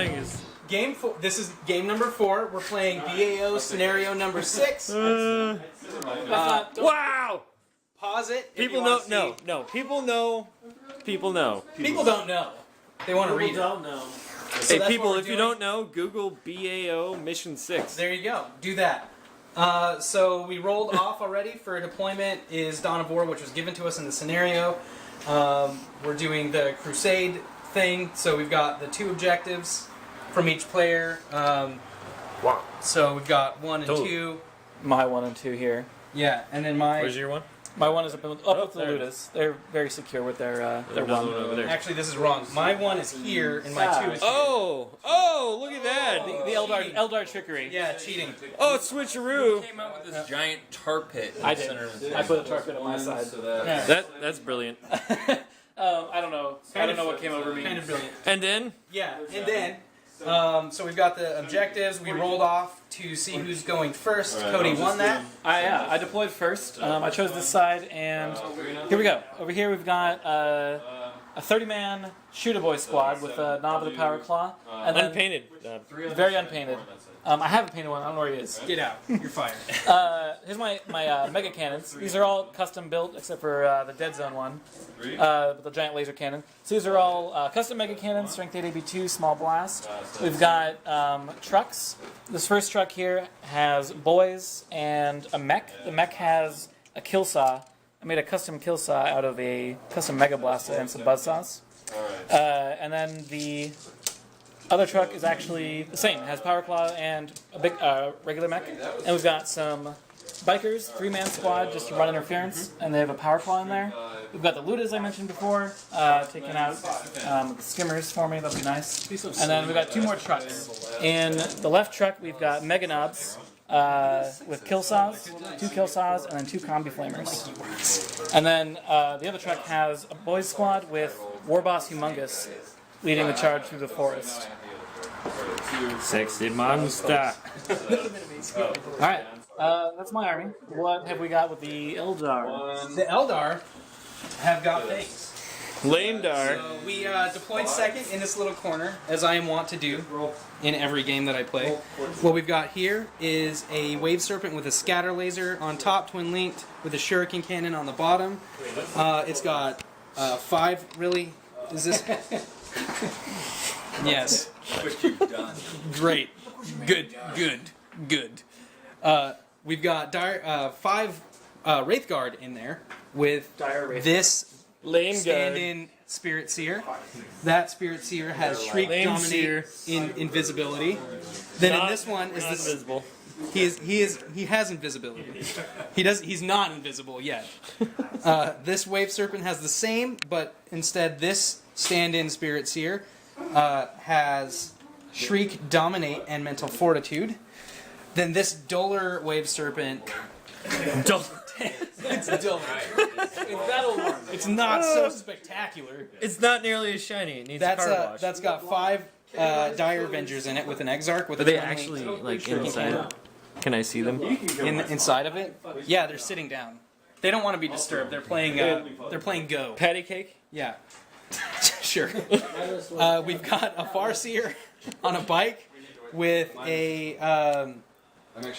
playing is... Game 4. This is game number 4. We're playing BAO scenario number 6. Wow! Pause it. if People you know... wanna see. No. People know. People know. People don't know. They want to read it. don't know. So Hey, that's people, what we're if you doing. don't know, Google BAO Mission 6. There you go. Do that. So we rolled off already for deployment is Dawn of War, which was given to us in the scenario. We're doing the Crusade thing, so we've got the 2 objectives from each player. Wow. So we've got 1 and Totally. 2. My 1 and 2 here. Yeah, and then my... Where's your one? My 1 is up with Oh, the there. Ludas. They're very secure with their Another 1. one over there. Actually, this is wrong. My 1 is here, and my 2 is here. Oh, look at that. The Eldar trickery. Yeah, cheating. Oh, it's switcheroo. Came out with this giant tar pit. In I the did. center of the I put a tar pit on my side. That's brilliant. I don't know. I don't know what came over me. Kind of brilliant. And then? Yeah, and then, so we've got the objectives. We rolled off to see who's going first. Cody won that. I deployed first. I chose this side, and here we go. Over here we've got a 30-man shoot-a-boy squad with a Knob of the Power Claw. And then Unpainted. very unpainted. I have a painted one. I don't know where he is. Get out. You're fired. Here's my mega cannons. These are all custom built except for the Dead Zone one, with the giant laser cannon. So these are all custom mega cannons, strength 8 AB2, small blast. We've got trucks. This first truck here has boys and a mech. The mech has a kill saw. I made a custom kill saw out of a custom mega blaster and some buzzsaws. And then the other truck is actually the same. It has power claw and a big regular mech. And we've got some bikers, 3-man squad, just to run interference, and they have a power claw in there. We've got the Ludas I mentioned before, taking out the skimmers for me. That'll be nice. And then we've got 2 more trucks. In the left truck, we've got mega knobs with kill saws, 2 kill saws, and then 2 combi flamers. And then the other truck has a boys squad with Warboss Humongous leading the charge through the forest. Sexy monster. Alright, that's my army. What have we got with the Eldar? The Eldar have got things. Lamedar. So we deployed second in this little corner, as I am wont to do in every game that I play. What we've got here is a Wave Serpent with a scatter laser on top, twin linked, with a shuriken cannon on the bottom. It's got 5, really? Is this? Yes. What you've done. Great. Good. We've got 5 Wraith Guard in there with this Lame guard. stand-in Spirit Seer. That Spirit Seer has Shriek, Lame Dominate, seer. in invisibility. Then in this one is Not this. invisible. He has invisibility. He's not invisible yet. This Wave Serpent has the same, but instead this stand-in Spirit Seer has Shriek, Dominate, and Mental Fortitude. Then this duller Wave Serpent. It's duller. It's not so spectacular. It's not nearly as shiny. It needs a car wash. That's got 5 Dire Avengers in it with an Exarch with Are a they twin actually link like shuriken inside? cannon. Can I see them? Inside of it? Yeah, they're sitting down. They don't want to be disturbed. They're playing Go. Patty cake? Yeah. Sure. We've got a Farseer on a bike with a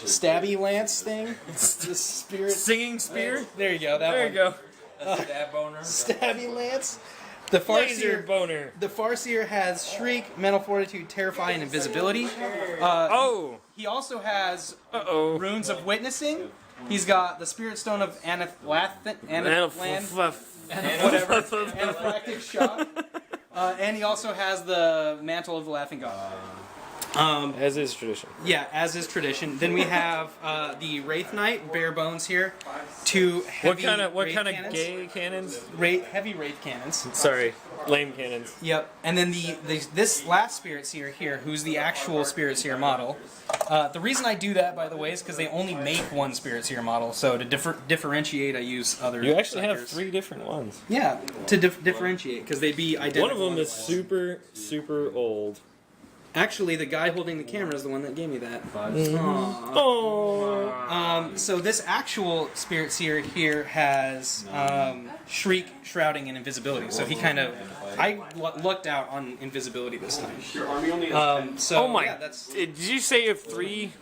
stabby lance thing. It's the spirit. Singing spear? There you go. That There one. you go. Stab boner. Stabby lance. The Laser Farseer. boner. The Farseer has Shriek, Mental Fortitude, Terrify, and Invisibility. Oh. He also has Uh-oh. Runes of Witnessing. He's got the Spirit Stone of Anaphylactic Shock. And he also has the Mantle of the Laughing God. As is tradition. Yeah, as is tradition. Then we have the Wraith Knight, bare bones here. 2 heavy What Wraith kind of cannons. gay cannons? Heavy Wraith cannons. Sorry, lame cannons. Yep. And then this last Spirit Seer here, who's the actual Spirit Seer model. The reason I do that, by the way, is because they only make 1 Spirit Seer model. So to differentiate, I use other. You actually have sectors. 3 different ones. Yeah, to differentiate, because they'd be identical. One of them is otherwise. super, super old. Actually, the guy holding the camera is the one that gave me that. Oh. So this actual Spirit Seer here has Shriek, Shrouding, and Invisibility. So he kind of... I lucked out on Invisibility this time. So, Oh my! yeah, that's... Did you say you have three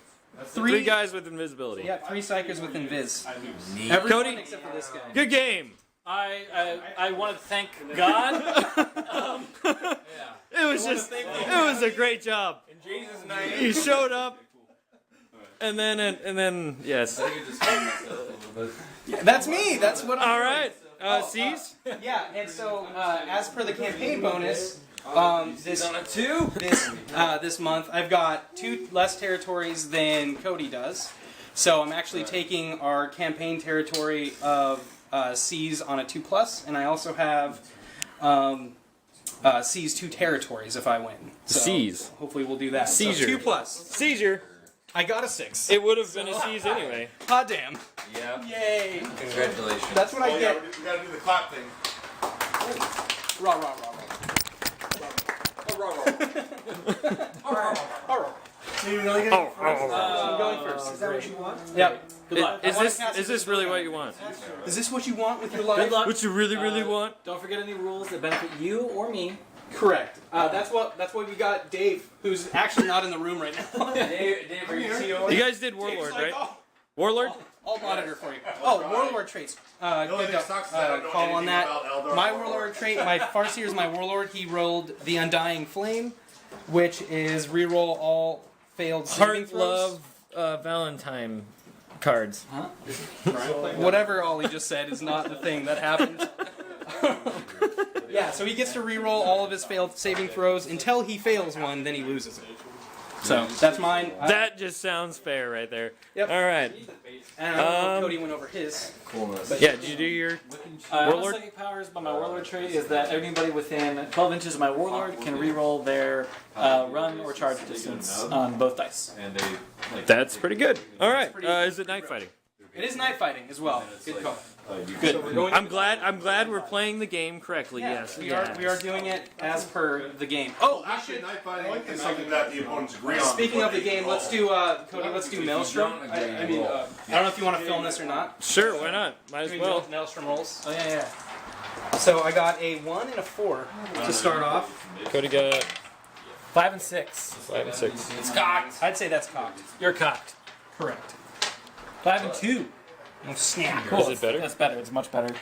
guys with invisibility? Yeah, 3 Psychers with Invis. Neat. Everyone Cody? except for this guy. Good game. I want to thank God. It was a great job. In Jesus' name. He showed up, and then yes. That's me! That's what I'm All doing. right. C's. Yeah, and so as per the campaign bonus, this On a 2? this month I've got 2 less territories than Cody does. So I'm actually taking our campaign territory of C's on a 2+, and I also have C's 2 territories if I win. So C's. hopefully we'll do that. Seizure. So 2+. Seizure. I got a 6. It would have been a C's anyway. Hot damn. Yep. Yay. Congratulations. That's what I yeah, get. we gotta do the clap thing. Rah, rah, rah, rah. So you're really Oh, I'm going first. Is that what you want? Yep. Good luck. Is this really what you want? Is this what you want with your life? Good luck. What you really want? Don't forget any rules that benefit you or me. Correct. That's what we got Dave, who's actually not in the room right now. Dave, are you TO? You guys did Warlord, right? Warlord? I'll monitor for you. Oh, Warlord traits. only Good thing sucks is I don't know call on anything that. about Eldar My or Warlord Orks. trait, my Farseer is my Warlord. He rolled the Undying Flame, which is reroll all failed saving Heart, throws. love, Valentine cards. Whatever Ollie just said is not the thing that happened. Yeah, so he gets to reroll all of his failed saving throws until he fails one, then he loses it. So that's mine. That just sounds fair right there. Yep. All right. And I don't know if Cody went over his. Coolness. Yeah, did you do your Warlord? Psychic powers by my Warlord trait is that anybody within 12 inches of my Warlord can reroll their run or charge distance on both dice. And they That's pretty good. All right. Is it night fighting? It is night fighting as well. Good call. Good. So we're going I'm glad we're playing the game correctly. Yes. we are doing it as per the game. Oh, actually, night fighting is something that the opponents agree on. Speaking of the game, let's do Cody. Let's do Maelstrom. I don't know if you want to film this or not. Sure. Why not? Might as Doing well. Maelstrom rolls. Oh, yeah. So I got a 1 and a 4 to start off. Cody got 5 and 6. 5 and 6. It's cocked. I'd say that's cocked. You're cocked. Correct. 5 and 2. Oh, snap. Cool. Is it better? That's better. It's much better.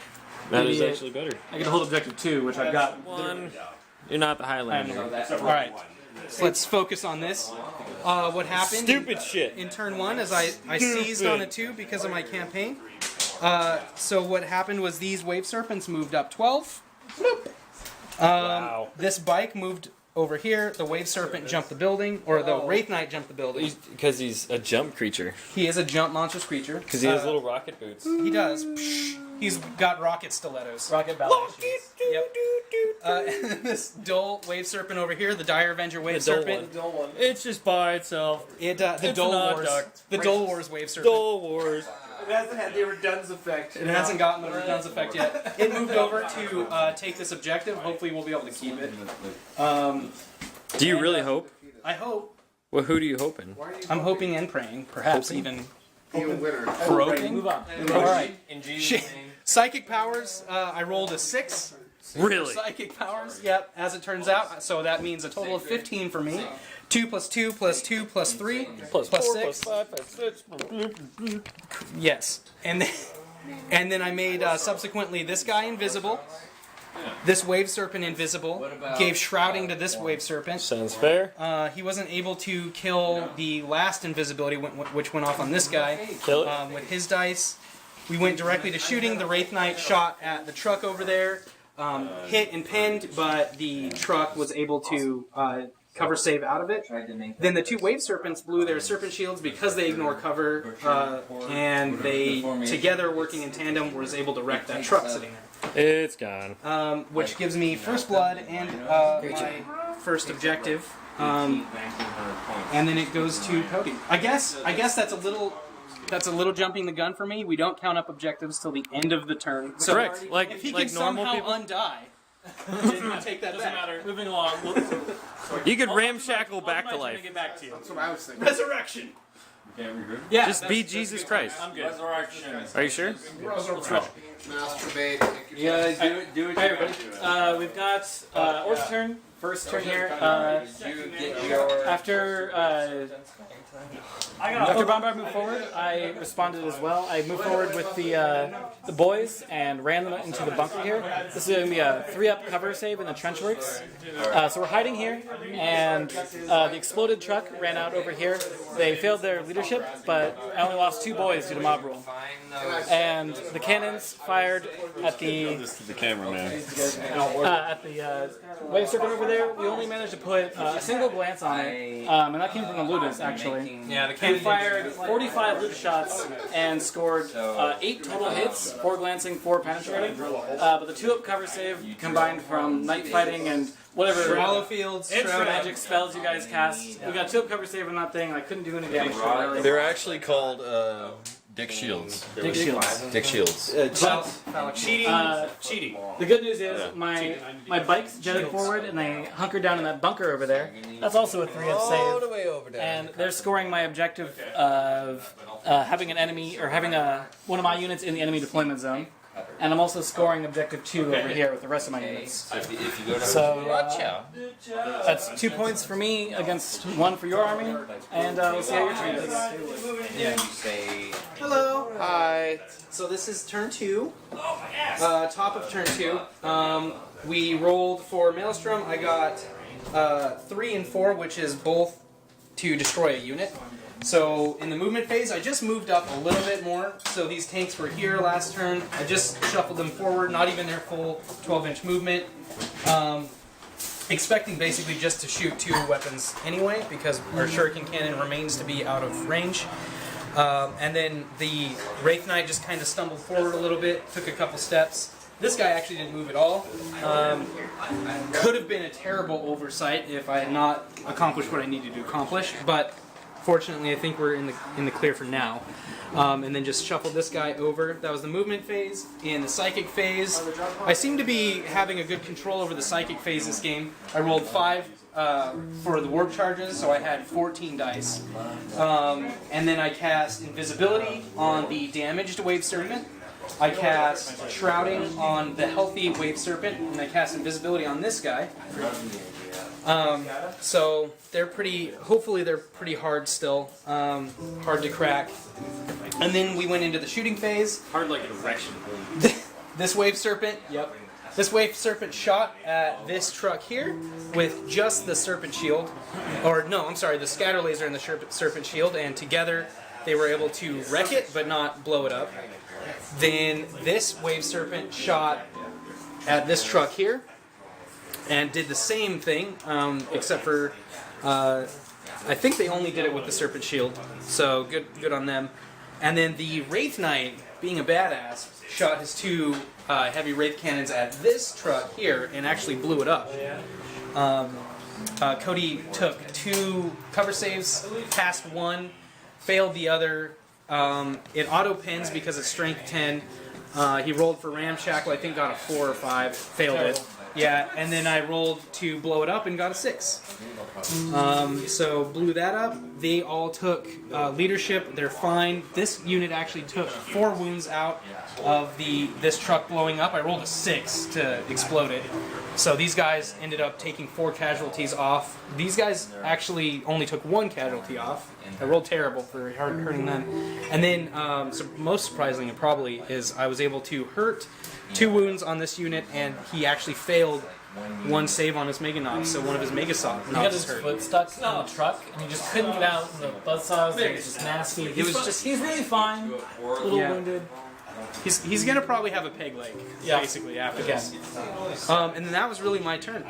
That is Maybe, actually better. I get to hold objective 2, which I've got. One. You're not the Highlander. All right. So let's focus on this. What happened? Stupid shit. In turn 1 is I seized on a 2 because of my campaign. So what happened was these wave serpents moved up 12. Bloop. Wow. This bike moved over here. The wave serpent jumped the building, or the wraith knight jumped the building. Because he's a jump creature. He is a jump monstrous creature. Because he has little rocket boots. He does. He's got rocket stilettos. Rocket ballet shoes. Yep. And then this dull wave serpent over here, the Dire Avenger wave The dull serpent. one. It's just by itself. The It's Dull an Wars. adduct. The Dull Wars wave serpent. Dull Wars. It hasn't had the redundancy effect. It hasn't gotten the redundancy effect yet. It moved over to take this objective. Hopefully, we'll be able to keep it. Do you really hope? I hope. Well, who do you hoping? I'm hoping and praying, perhaps even Even winner. croaking. Move on. All right. In Jesus' Shit. name. Psychic powers. I rolled a 6. Really? Psychic powers. Yep. As it turns out, so that means a total of 15 for me. 2 plus 2 plus 2 plus 3 Plus plus 4 6. plus 5 plus 6. Yes. And then I made subsequently this guy invisible. This wave serpent invisible. Gave shrouding to this wave serpent. Sounds fair. He wasn't able to kill the last invisibility, which went off on this guy. Kill it. With his dice. We went directly to shooting. The Wraith Knight shot at the truck over there. Hit and pinned, but the truck was able to cover save out of it. Then the 2 wave serpents blew their serpent shields because they ignore cover, and they, together working in tandem, was able to wreck that truck sitting there. It's gone. Which gives me first blood and my first objective. And then it goes to Cody. I guess that's a little jumping the gun for me. We don't count up objectives till the end of the turn. So Correct. if he Like can normal somehow people. undie, Take that Doesn't back. matter. Moving along. You could ramshackle back to I'll life. get back to you. That's what I was thinking. Resurrection. Okay, we good? Yeah. Just be Jesus Christ. I'm good. Resurrection. Are you sure? Masturbate. Yeah, do it. Hey everybody. We've got Ork's turn. First turn here. You get your. After Bombard moved forward, I responded as well. I moved forward with the boys and ran them into the bunker here. This is going to be a 3-up cover save in the trench works. So we're hiding here, and the exploded truck ran out over here. They failed their leadership, but I only lost 2 boys due to mob rule. And the cannons fired at the This is the cameraman. wave serpent over there. We only managed to put a single glance on it, and that came from the Ludus actually. Yeah, the They cannon fired 45 loot shots and scored 8 total hits, 4 glancing, 4 penetrating. But the 2-up cover save combined from night fighting and whatever Shallow fields. extra magic spells you guys cast. We got 2-up cover save on that thing, and I couldn't do any damage to it really. They're actually called Dick Shields. Dick shields. Dick Shields. Cheating. The good news is my bikes jetted forward and they hunkered down in that bunker over there. That's also a 3-up All save. the way over there. And they're scoring my objective of having an enemy or having one of my units in the enemy deployment zone. And I'm also scoring objective 2 over here with the rest of my units. If you go to So Watch out. that's 2 points for me against 1 for your army. And we'll see how your turn is. You say. Hello. Hi. So this is turn 2. Top of turn 2. We rolled for Maelstrom. I got 3 and 4, which is both to destroy a unit. So in the movement phase, I just moved up a little bit more. So these tanks were here last turn. I just shuffled them forward, not even their full 12-inch movement. Expecting basically just to shoot 2 weapons anyway, because our Shuriken Cannon remains to be out of range. And then the Wraith Knight just kind of stumbled forward a little bit, took a couple steps. This guy actually didn't move at all. Could have been a terrible oversight if I had not accomplished what I needed to accomplish, but fortunately I think we're in the clear for now. And then just shuffled this guy over. That was the movement phase. In the psychic phase, I seem to be having a good control over the psychic phase this game. I rolled 5 for the warp charges, so I had 14 dice. And then I cast invisibility on the damaged wave serpent. I cast shrouding on the healthy wave serpent, and I cast invisibility on this guy. So they're pretty. Hopefully they're pretty hard still. Hard to crack. And then we went into the shooting phase. Hard like an erection. This wave serpent. Yep. This wave serpent shot at this truck here with just the serpent shield, or no, I'm sorry, the scatter laser and the serpent shield, and together they were able to wreck it but not blow it up. Then this wave serpent shot at this truck here and did the same thing, except for I think they only did it with the serpent shield, so good on them. And then the Wraith Knight, being a badass, shot his 2 heavy Wraith cannons at this truck here and actually blew it up. Cody took 2 cover saves, passed 1, failed the other. It auto pins because it's strength 10. He rolled for ramshackle, I think got a 4 or 5, failed it. Yeah, and then I rolled to blow it up and got a 6. So blew that up. They all took leadership. They're fine. This unit actually took 4 wounds out of this truck blowing up. I rolled a 6 to explode it. So these guys ended up taking 4 casualties off. These guys actually only took 1 casualty off. I rolled terrible for hurting them. And then, so most surprisingly probably, is I was able to hurt 2 wounds on this unit, and he actually failed 1 save on his Mega Knob, so one of his Mega He got Knobs his is hurt. foot stuck in the truck, and he just couldn't get out. And the buzzsaws, it was just nasty. He's really fine. A little Yeah. wounded. He's gonna probably have a peg leg, Yeah. basically, after Again. this. And then that was really my turn.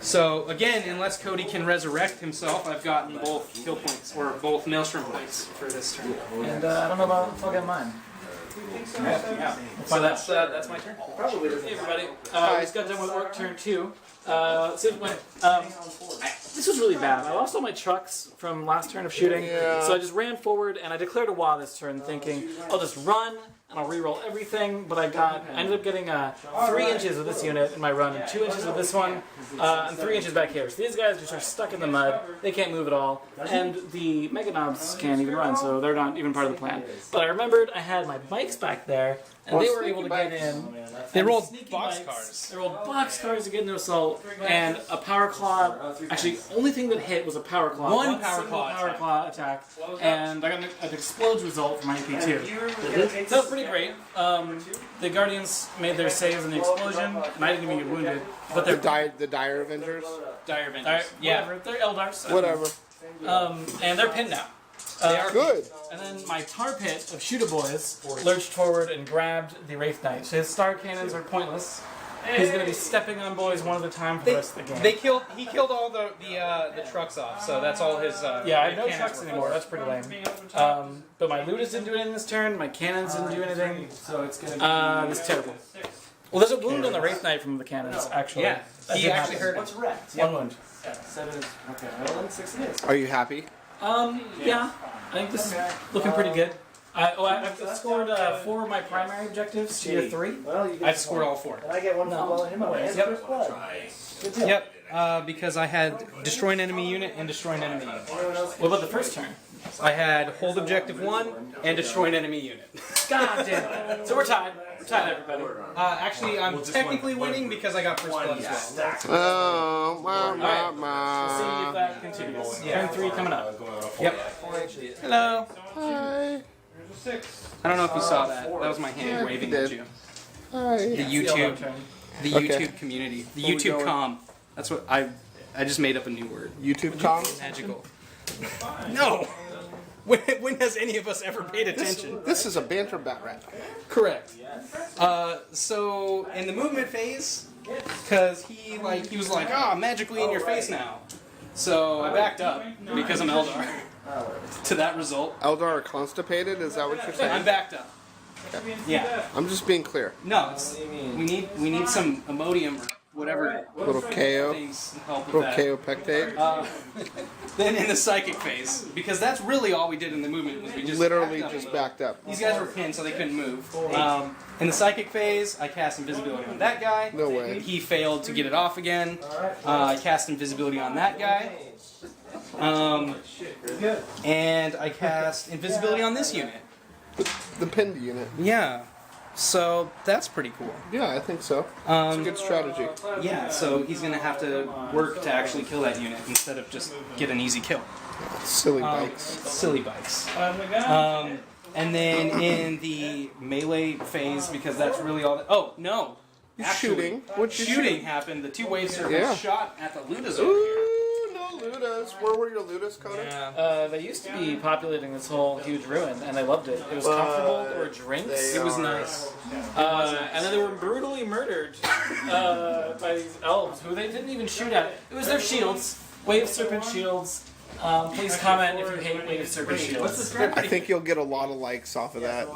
So again, unless Cody can resurrect himself, I've gotten both kill points, or both Maelstrom points for this turn. And I don't know if I'll get mine. So that's my turn. Probably. Hey everybody, we just got done with work turn 2. See if it went. This was really bad. I lost all my trucks from last turn of shooting, so I just ran forward and I declared a WA this turn, thinking I'll just run. and I'll re-roll everything. But I ended up getting 3 inches of this unit in my run, and 2 inches of this one, and 3 inches back here. So these guys just are stuck in the mud. They can't move at all, and the Mega Knobs can't even run, so they're not even part of the plan. But I remembered I had my bikes back there, and they were able to get in. They rolled Sneaky boxcars. bikes. They rolled boxcars to get into assault, and a power claw. Actually, only thing that hit was a power claw. One power single claw power claw attack, and I got an explode result for my AP2. So that was pretty great. The Guardians made their saves in the explosion, and I didn't even get wounded. But they're The Dire Avengers? Dire Avengers. Yeah. whatever. They're Eldars. Whatever. And they're pinned now. They are Good. And then my tar pit of Shooter Boys lurched forward and grabbed the Wraith Knight. So his star cannons are pointless. He's going to be stepping on boys one at a time for the rest of the game. He killed all the trucks off, so that's all his. Yeah, I have no cannons trucks were anymore. for. That's pretty lame. But my Ludus didn't do anything this turn. My cannons didn't do anything. So it's gonna be. It's terrible. Well, there's a wound on the Wraith Knight from the cannons, actually. Yeah, That he did actually happen. hurt him. What's wrecked? One wound. 7 is. Okay, well then 6 it is. Are you happy? Yeah. I think this is looking pretty good. I've scored 4 of my primary objectives. Tier 3. Well, you get I've scored all 4. And I get one for blowing him away. That's first blood. Good deal. Yep, because I had destroy an enemy unit and destroy an enemy unit. What about the first turn? I had hold objective 1 and destroy an enemy unit. God damn it. So we're tied. We're tied, everybody. Actually, I'm technically winning because I got first blood as well. Oh, We'll see if that continues. Turn 3 coming up. Yep. Hello. Hi. I don't know if you saw that. That was my hand waving did. at you. Hi. The YouTube, the Okay. YouTube community, the Where we YouTube going? com. That's what I just made up a new word. YouTube com? Magical. No. When has any of us ever paid attention? This is a banter bat rat. Correct. So in the movement phase, because he was like, ah, magically in your face now. So I backed up because I'm Eldar. To that result, Eldar are constipated? Is that what you're I'm saying? backed up. Yeah. I'm just being clear. No, we need some Imodium or whatever Little KO. things to help with Little that. KO pectate. Then in the psychic phase, because that's really all we did in the movement was we just Literally backed up a just little. backed up. These guys were pinned, so they couldn't move. In the psychic phase, I cast invisibility on that guy. No way. He failed to get it off again. I cast invisibility on that guy. And I cast invisibility on this unit. The pinned unit. Yeah. So that's pretty cool. Yeah, I think so. It's a good strategy. Yeah, so he's going to have to work to actually kill that unit instead of just get an easy kill. Silly bikes. Silly bikes. And then in the melee phase, because that's really all that... Oh, no. Actually, Shooting. What'd you shooting shoot? happened. The 2 wave circles Yeah. shot at the Ludas over here. Ooh, no Ludas. Where were your Ludas, Connor? Yeah. They used to be populating this whole huge ruin, and they loved it. It was comfortable. There were drinks. It was nice. And then they were brutally murdered by these elves, who they didn't even shoot at. It was their shields. Wave Serpent shields. Please comment if you hate Wave Serpent shields. I think you'll get a lot of likes off of that.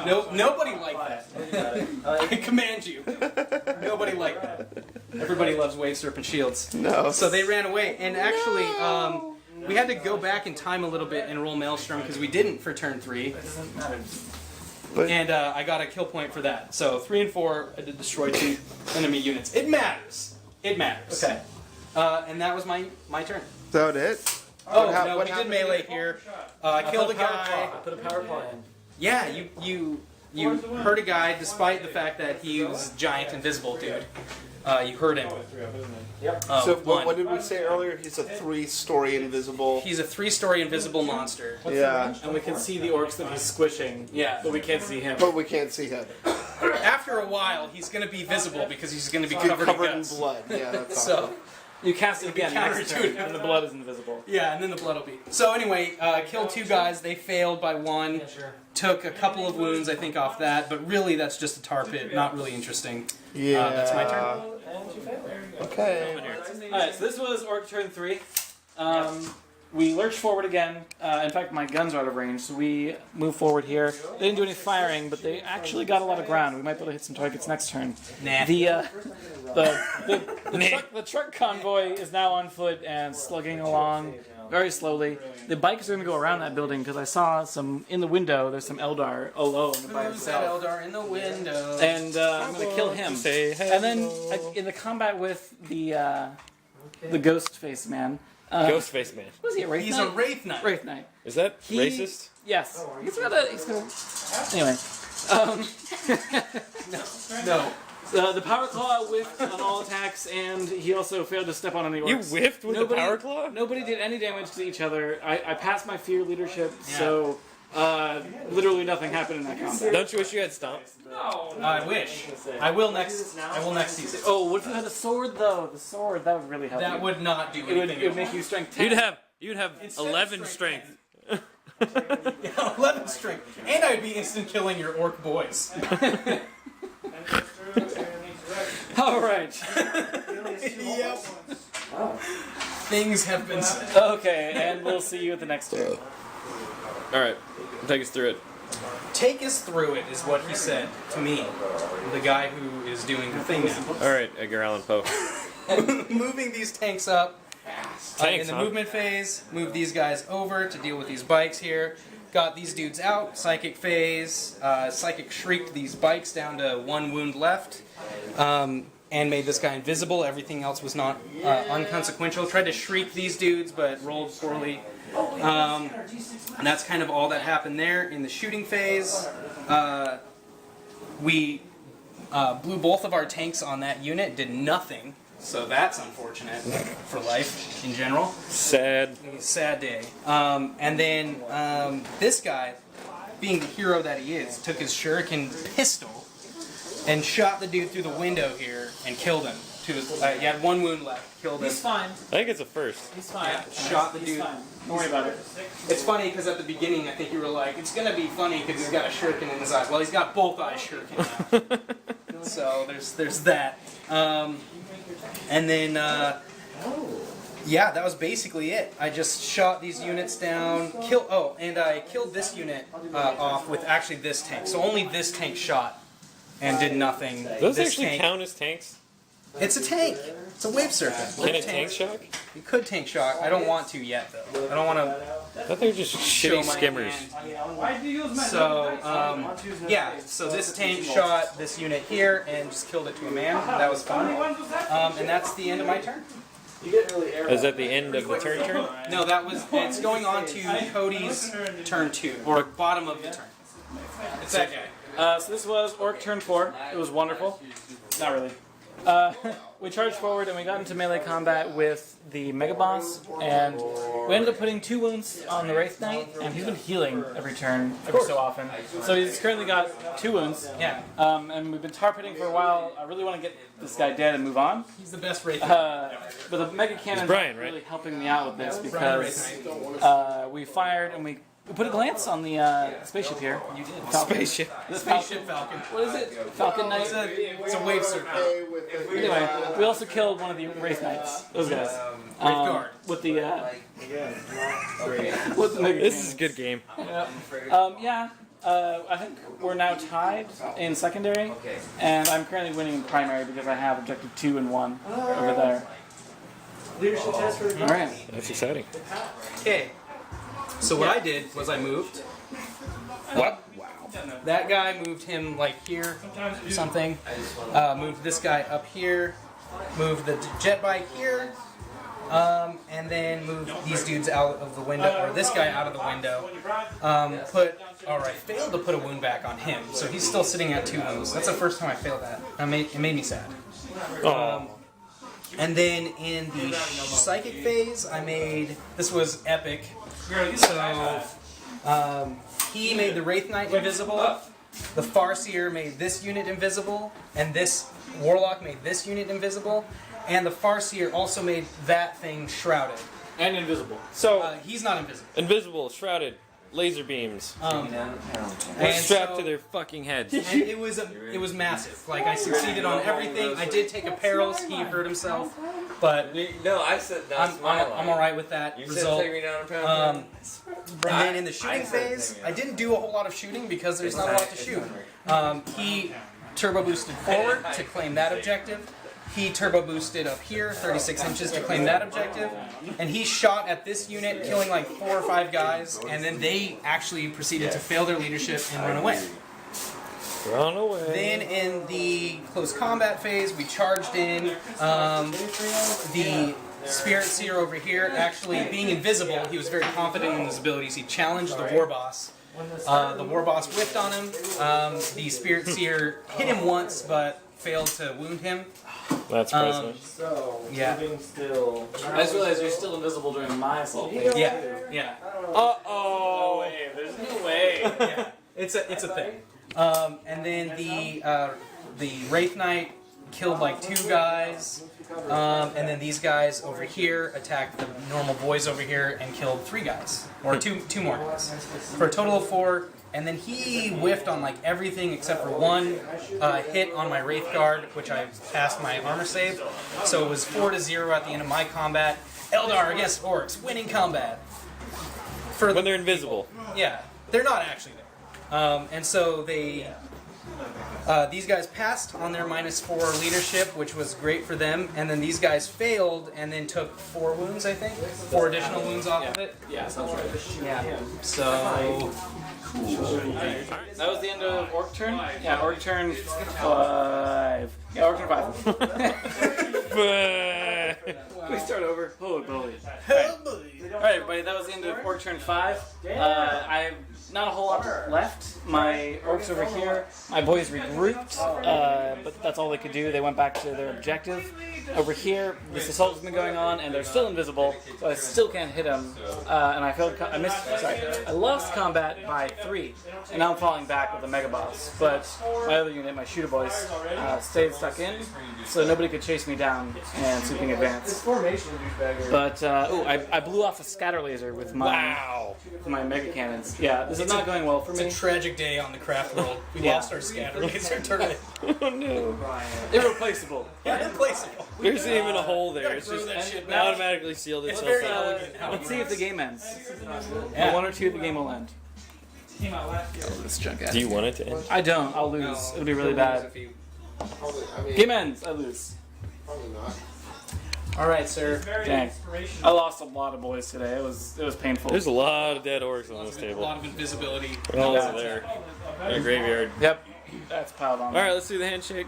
No, nobody liked that. I command you. Nobody liked that. Everybody loves Wave Serpent shields. No. So they ran away, and actually, we had to go back in time a little bit and roll Maelstrom because we didn't for turn 3, But and I got a kill point for that. So 3 and 4, I did destroy 2 enemy units. It matters. It matters. Okay. And that was my turn. is that it? Oh What no, what we did happened? melee here. Killed a guy. I put a power claw in. Yeah, you hurt a guy despite the fact that he was a giant invisible dude. You hurt him. So one. what did we say earlier? He's a 3-story invisible. He's a 3-story invisible monster. Yeah, And we can see the orcs that he's squishing, Yeah. but we can't see him. but we can't see him. After a while, he's going to be visible because he's going to be Covered covered, in guts. blood. Yeah, that's So, awesome. You cast it again next turn, counterintuitive. and the blood is invisible. yeah, and then the blood will be. So anyway, killed 2 guys. They failed by 1. Took a couple of wounds, I think, off that. But really, that's just a tar pit. Not really interesting. Yeah. That's my turn. Okay. Alright, so this was Orc turn 3. we lurch forward again. In fact, my guns are out of range, so we move forward here. They didn't do any firing, but they actually got a lot of ground. We might be able to hit some targets next turn. Nah. The truck convoy is now on foot and slugging along very slowly. The bikes are going to go around that building because I saw some in the window. There's some Eldar alone by Who's that himself. Eldar in the window? And I'm going to kill him. Say And then in the combat with the ghost face man. Ghostface man. Was he a Wraith He's Knight? a Wraith Knight. Wraith Knight. Is that He- racist? Yes. He's got anyway. No. The power claw whiffed on all attacks, and he also failed to step on any You orcs. whiffed with the power claw? Nobody did any damage to each other. I passed my fear leadership, so literally nothing happened in that combat. Don't you wish you had stomp? I wish. I will next season. Oh, what if you had a sword though? The sword that would really help. That you. would not do It would, anything. it would make you strength 10. You'd have Instead of 11 strength. 11 strength. And I'd be instant killing your orc boys. All right. Yep. Things have been said. Okay, and we'll see you at the next turn. Alright, take us through it. Take us through it is what he said to me, the guy who is doing the thing now. Alright, Edgar Allan Poe. Moving these tanks up. Tanks, In the huh? movement phase, move these guys over to deal with these bikes here. Got these dudes out. Psychic phase. Psychic shrieked these bikes down to 1 wound left. And made this guy invisible. Everything else was not unconsequential. Tried to shriek these dudes, but rolled poorly. And that's kind of all that happened there. In the shooting phase, we blew both of our tanks on that unit. Did nothing. So that's unfortunate for life in general. Sad. Sad day. And then this guy, being the hero that he is, took his shuriken pistol and shot the dude through the window here and killed him. He had 1 wound left. Killed him. He's fine. I think it's a first. He's fine. Yeah, shot the He's dude. fine. Don't worry about it. It's funny because at the beginning I think you were like, it's gonna be funny because he's got a shuriken in his eyes. Well, he's got both eyes shuriken now. So there's that. And then yeah, that was basically it. I just shot these units down. And I killed this unit off with actually this tank. So only this tank shot and did nothing. Those This actually tank- count as tanks? It's a tank. It's a wave serpent. Can it tank shock? You could tank shock. I don't want to yet though. I don't want to. I thought they were just Show shitty my skimmers. So, yeah, so this tank shot this unit here and just killed it to a man. That was fun. And that's the end of my turn. Is that the end of the turn? No, it's going on to Cody's turn 2, or bottom of the turn. It's that guy. So this was Orc turn 4. It was wonderful. Not really. We charged forward and we got into melee combat with the Mega Boss, and we ended up putting 2 wounds on the Wraith Knight, and he's been healing every turn, every so often. So he's currently got 2 wounds. Yeah, And we've been tar pitting for a while. I really want to get this guy dead and move on. he's the best Wraith. But the Mega Cannon's Brian, right? really helping me out with this Brian because Wraith we fired and we put a glance on the spaceship here. You did. Spaceship. The Spaceship Falcon. What is it? Falcon Knight? It's a wave serpent. Anyway, we also killed one of the Wraith Knights. Those guys. Wraith Guard. With the with the Mega This is a good game. yeah. I think we're now tied in secondary, and I'm currently winning in primary because I have objective 2 and 1 over there. Leadership test for the All right. That's exciting. Okay. So what I did was I moved. What? That guy moved him like here, or something. Moved this guy up here. Moved the jet bike here. And then moved these dudes out of the window, or this guy out of the window. Failed to put a wound back on him, so he's still sitting at 2 wounds. That's the first time I failed that. It made me sad. And then in the psychic phase, this was epic. So he made the Wraith Knight invisible. The Farseer made this unit invisible, and this Warlock made this unit invisible, and the Farseer also made that thing shrouded. And invisible. So, He's not invisible. invisible, shrouded, laser beams. And Strapped so- to their fucking heads. And it was massive. Like I succeeded on everything. I did take a perils. He hurt himself. but No, I said that's I'm my line. I'm all right with that You result. said take me down a pound. And then in the shooting phase, I didn't do a whole lot of shooting because there's not a lot to shoot. He turbo boosted forward to claim that objective. He turbo boosted up here, 36 inches, to claim that objective. And he shot at this unit, killing like 4 or 5 guys, and then they actually proceeded to fail their leadership and run away. Run away. Then in the close combat phase, we charged in. The Spirit Seer over here, actually being invisible, he was very confident in his abilities. He challenged the War Boss. The War Boss whiffed on him. The Spirit Seer hit him once, but failed to wound him. That's priceless. So, Yeah. moving still. I just realized you're still invisible during my assault phase. Yeah. No way. There's no way. Yeah. It's a thing. And then the Wraith Knight killed like 2 guys. And then these guys over here attacked the normal boys over here and killed 3 guys. Or two more guys. For a total of 4. And then he whiffed on like everything except for 1 hit on my Wraith Guard, which I passed my armor save. So it was 4-0 at the end of my combat. Eldar against Orks, winning combat. For When they're invisible. Yeah, they're not actually there. And so they, these guys passed on their -4 leadership, which was great for them. And then these guys failed and then took 4 wounds, I think, 4 additional wounds off of it. Yeah, sounds right. Yeah. So That was the end of Orc turn? Yeah, Orc turn 5. Yeah, Orc turn 5. We start over. Holy moly. Alright, everybody, that was the end of Orc turn 5. I have not a whole lot left. My Orcs over here, my boys regrouped, but that's all they could do. They went back to their objective. Over here, this assault has been going on, and they're still invisible, so I still can't hit them. And I lost combat by 3, and now I'm falling back with the Mega Boss. But my other unit, my shooter boys, stayed stuck in, so nobody could chase me down and sweeping advance. Formation, douchebagger. But I blew off a scatter laser with my my Mega Cannons. Yeah, this is not going well for it's me. a tragic day on the craft world. We lost our scatter laser tournament. Oh no. Irreplaceable. Irreplaceable. There's even a hole there. It's Throw just that shit and back. automatically sealed It's itself very out. elegant how Let's it see if the runs. game ends. Yeah. 1 or 2, the game will end. This junk Do you want it to end? I don't. I'll lose. It'll be really bad. Game ends. I lose. All right, sir. Dang. I lost a lot of boys today. It was painful. There's a lot of dead orcs on this A table. lot of invisibility. They're all over there. In a graveyard. Yep. That's piled on. Alright, let's do the handshake.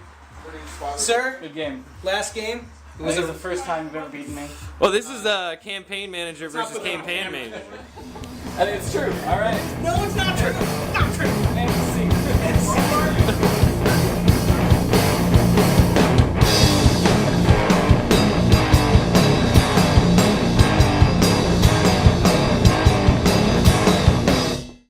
Sir, Good game. last game. It This was is the first time you've ever beaten me. Well, this is campaign manager versus campaign manager. And it's true. All right. No, it's not true.